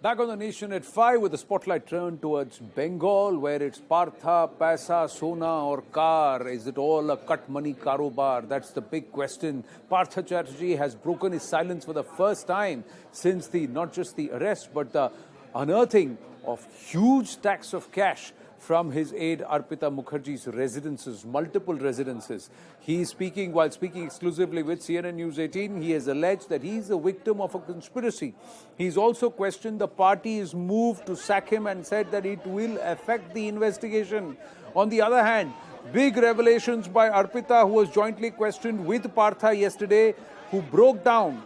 Back on the nation at 5 with the spotlight turned towards Bengal, where it's Partha, Paisa, Sona or Car. Is it all a cut money karobar? That's the big question. Partha Chatterjee has broken his silence for the first time since not just the arrest, but the unearthing of huge stacks of cash from his aide Arpita Mukherjee's residences, multiple residences. He is speaking, while speaking exclusively with CNN News 18, he has alleged that he is a victim of a conspiracy. He's also questioned the party's move to sack him and said that it will affect the investigation. On the other hand, big revelations by Arpita, who was jointly questioned with Partha yesterday, who broke down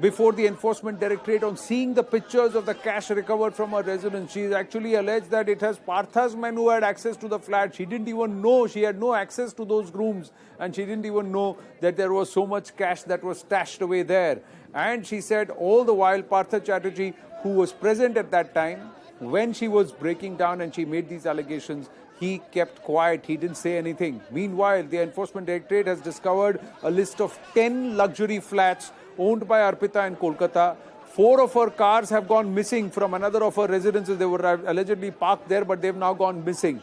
before the Enforcement Directorate on seeing the pictures of the cash recovered from her residence. She actually alleged that it has Partha's men who had access to the flat. She didn't even know, she had no access to those rooms, and she didn't even know that there was so much cash that was stashed away there. And she said all the while Partha Chatterjee, who was present at that time, when she was breaking down and she made these allegations, he kept quiet. He didn't say anything. Meanwhile, the Enforcement Directorate has discovered a list of 10 luxury flats owned by Arpita in Kolkata. 4 of her cars have gone missing from another of her residences. They were allegedly parked there, but they've now gone missing.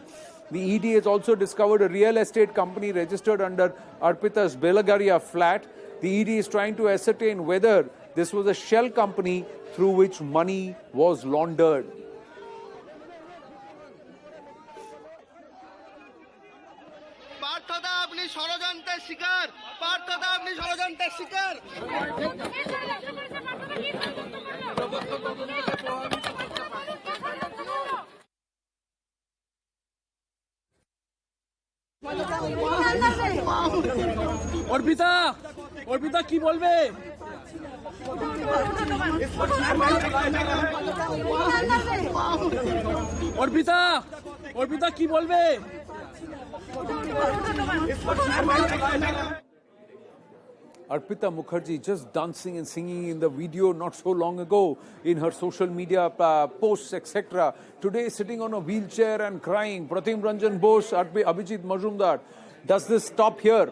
The ED has also discovered a real estate company registered under Arpita's Belagaria flat. The ED is trying to ascertain whether this was a shell company through which money was laundered. পার্থদা আপনি ষড়যন্ত্রের শিকার পার্থদা আপনি ষড়যন্ত্রের শিকার অর্পিতা অর্পিতা কি বলবে অর্পিতা অর্পিতা কি বলবে Arpita Mukherjee just dancing and singing in the video not so long ago in her social media posts, etc. Today sitting on a wheelchair and crying. Pratim Ranjan Bose, Abhijit Majumdar. Does this stop here?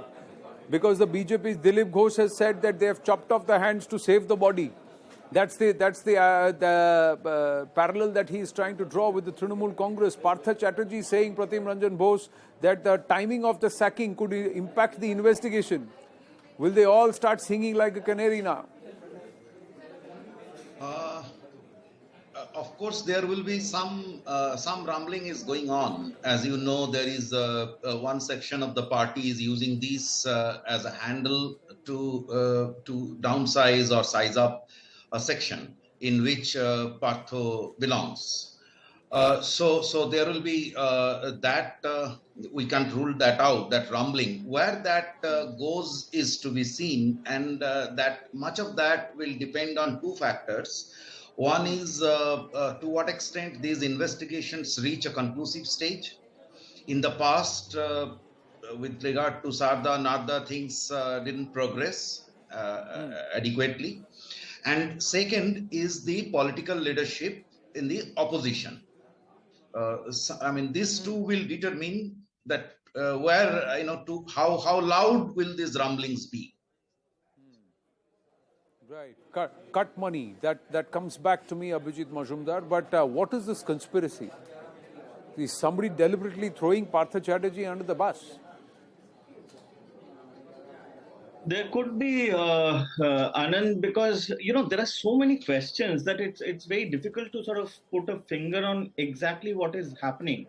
Because the BJP's Dilip Ghosh has said that they have chopped off the hands to save the body. That's the parallel that he is trying to draw with the Trinamool Congress. Partha Chatterjee saying, Pratim Ranjan Bose, that the timing of the sacking could impact the investigation. Will they all start singing like a canary now? Of course, there will be some rumbling is going on. As you know, there is one section of the party is using this as a handle to downsize or size up a section in which Partho belongs. So there will be that we can't rule that out, that rumbling. Where that goes is to be seen, and that much of that will depend on two factors. One is to what extent these investigations reach a conclusive stage. In the past, with regard to Sarda, Narda, things didn't progress adequately. And second is the political leadership in the opposition. I mean, these two will determine that where, how loud will these rumblings be. Right. Cut money. That comes back to me, Abhijit Majumdar. But what is this conspiracy? Is somebody deliberately throwing Partha Chatterjee under the bus? There could be, Anand, because there are so many questions that it's very difficult to sort of put a finger on exactly what is happening.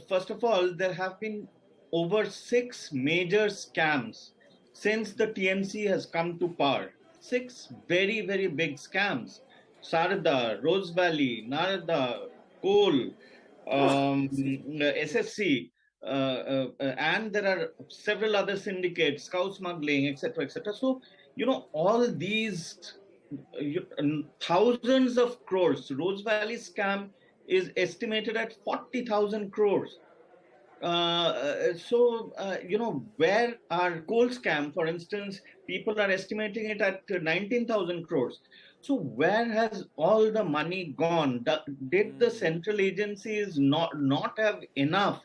First of all, there have been over 6 major scams since the TMC has come to power. 6 very, very big scams: Sarda, Rose Valley, Narada, Coal, SSC. And there are several other syndicates, cow smuggling, etc., etc. So, all these thousands of crores. Rose Valley scam is estimated at 40,000 crores. Where our coal scam, for instance, people are estimating it at 19,000 crores. So where has all the money gone? Did the central agencies not have enough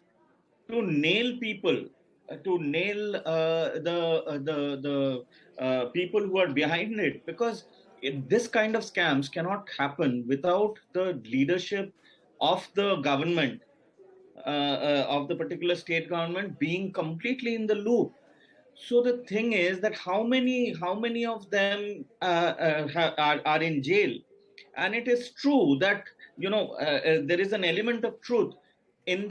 to nail people, to nail the people who are behind it? Because This kind of scams cannot happen without the leadership of the government, of the particular state government being completely in the loop. So the thing is that how many of them are in jail, and it is true that there is an element of truth in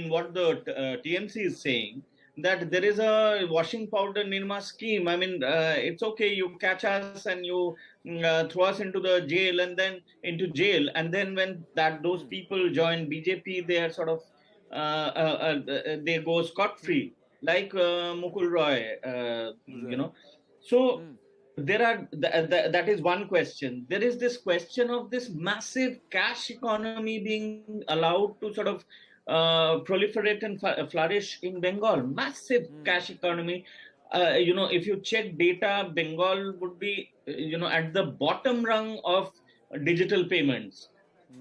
what the TMC is saying, that there is a washing powder Nirma scheme. I mean, it's okay, you catch us and you throw us into the jail, and then into jail, and then when that those people join BJP, they are sort of they go scot free, like Mukul Roy, So there are that is one question. There is this question of this massive cash economy being allowed to sort of proliferate and flourish in Bengal. Massive cash economy. If you check data, Bengal would be, at the bottom rung of digital payments.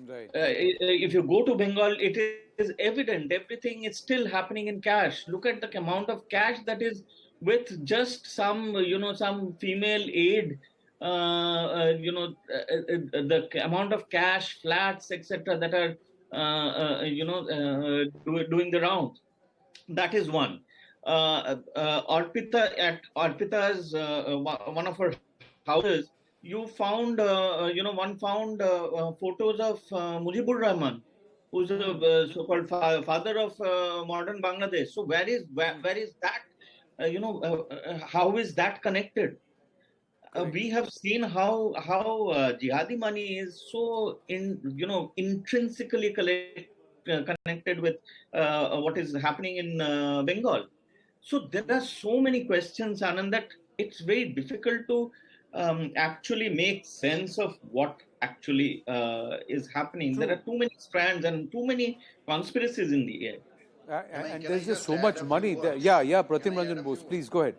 Right. If you go to Bengal, it is evident everything is still happening in cash. Look at the amount of cash that is with just some female aid. The amount of cash, flats, etc., that are doing the rounds. That is one. Arpita's one of her houses, you found one found photos of Mujibur Rahman, who's the so-called father of modern Bangladesh. So where is that? How is that connected? We have seen how jihadi money is so intrinsically connected with what is happening in Bengal. So there are so many questions, Anand, that it's very difficult to actually make sense of what actually is happening. True. There are too many strands and too many conspiracies in the air. And Can I there's just so add much a few money there. words? Yeah, Can Pratim I add Ranjan a Bose, few please words? go ahead.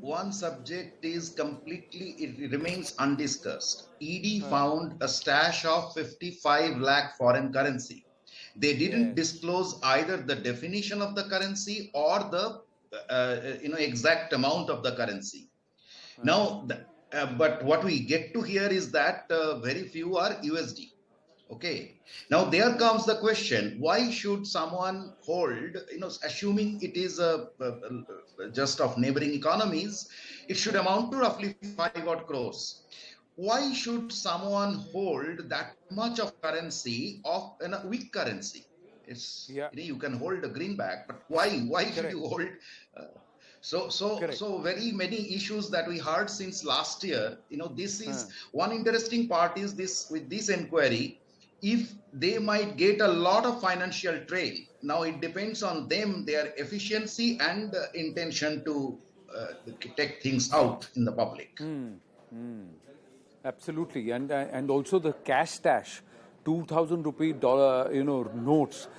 One subject is completely, it remains undiscussed. ED Uh, found a stash of 55 lakh foreign currency. They didn't yes. disclose either the definition of the currency or the exact amount of the currency. Now, but what we get to hear is that very few are USD. Okay. Now there comes the question: why should someone hold? Assuming it is just of neighboring economies, it should amount to roughly 5 odd crores. Why should someone hold that much of currency of a weak currency? It's Yeah. you can hold a greenback, but why? Why should Correct. you hold? Uh, Correct. so very many issues that we heard since last year. This is one interesting part is this with this inquiry. If they might get a lot of financial trail, now it depends on them, their efficiency and intention to take things out in the public. Absolutely. And also the cash stash, 2,000 rupee dollar, notes.